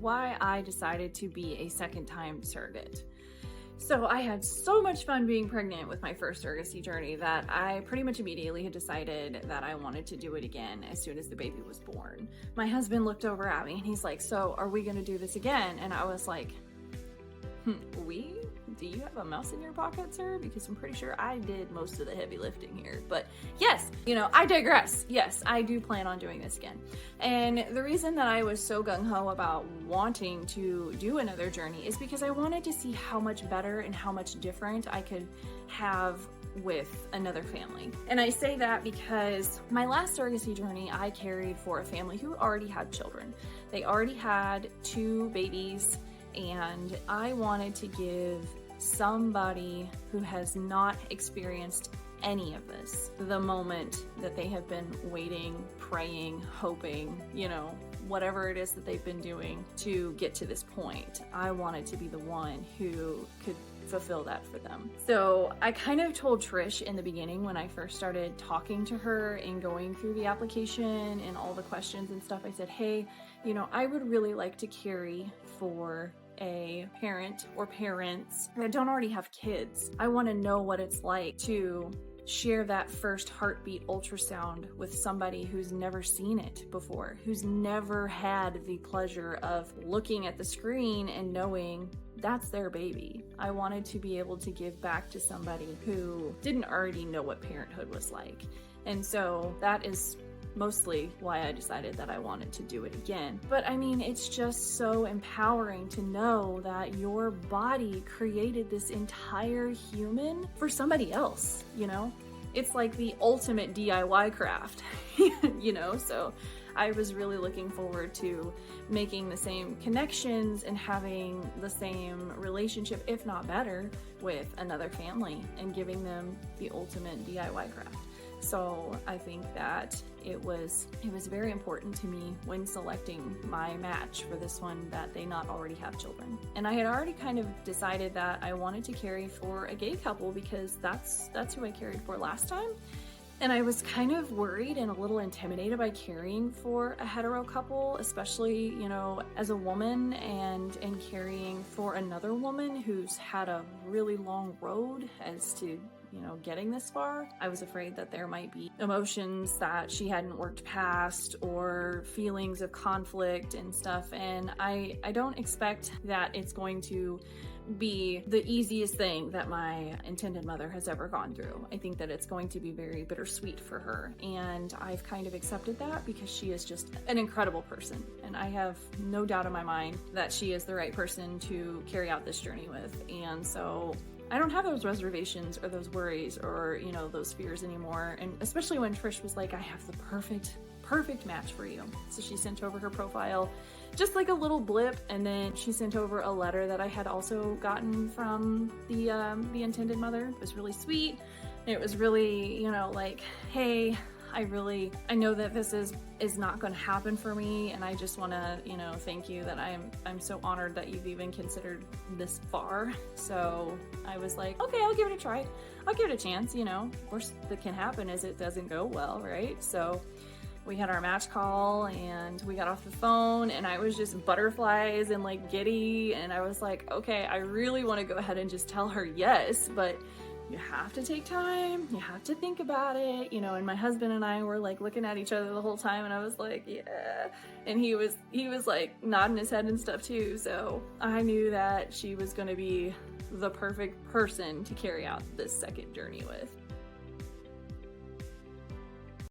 why I decided to be a second-time surrogate. So I had so much fun being pregnant with my first surrogacy journey that I pretty much immediately had decided that I wanted to do it again as soon as the baby was born. My husband looked over at me and he's like, "So are we gonna do this again?" And I was like, do you have a mouse in your pocket, sir? Because I'm pretty sure I did most of the heavy lifting here. But yes, I digress. Yes, I do plan on doing this again. And the reason that I was so gung-ho about wanting to do another journey is because I wanted to see how much better and how much different I could have with another family. And I say that because my last surrogacy journey, I carried for a family who already had children. They already had 2 babies, and I wanted to give somebody who has not experienced any of this the moment that they have been waiting, praying, hoping, whatever it is that they've been doing to get to this point. I wanted to be the one who could fulfill that for them. So I kind of told Trish in the beginning when I first started talking to her and going through the application and all the questions and stuff, I said, hey, I would really like to carry for a parent or parents that don't already have kids. I want to know what it's like to share that first heartbeat ultrasound with somebody who's never seen it before, who's never had the pleasure of looking at the screen and knowing that's their baby. I wanted to be able to give back to somebody who didn't already know what parenthood was like. And so that is mostly why I decided that I wanted to do it again. But I mean, it's just so empowering to know that your body created this entire human for somebody else, It's like the ultimate DIY craft, So I was really looking forward to making the same connections and having the same relationship, if not better, with another family and giving them the ultimate DIY craft. So I think that it was very important to me when selecting my match for this one that they not already have children. And I had already kind of decided that I wanted to carry for a gay couple because that's who I carried for last time. And I was kind of worried and a little intimidated by carrying for a hetero couple, especially, as a woman and carrying for another woman who's had a really long road as to getting this far. I was afraid that there might be emotions that she hadn't worked past or feelings of conflict and stuff. And I don't expect that it's going to be the easiest thing that my intended mother has ever gone through. I think that it's going to be very bittersweet for her. And I've kind of accepted that because she is just an incredible person. And I have no doubt in my mind that she is the right person to carry out this journey with. And so I don't have those reservations or those worries or, those fears anymore. And especially when Trish was like, I have the perfect match for you. So she sent over her profile, just like a little blip. And then she sent over a letter that I had also gotten from the intended mother. It was really sweet. It was really, like, hey, I know that this is not going to happen for me, and I just want to, thank you that I'm so honored that you've even considered this far. So I was like, okay, I'll give it a try. I'll give it a chance, Worst that can happen is it doesn't go well, right? So we had our match call and we got off the phone and I was just butterflies and like giddy, and I was like, okay, I really want to go ahead and just tell her yes, but you have to take time, you have to think about it, and my husband and I were like looking at each other the whole time, and I was like, yeah, and he was like nodding his head and stuff too. So I knew that she was going to be the perfect person to carry out this second journey with.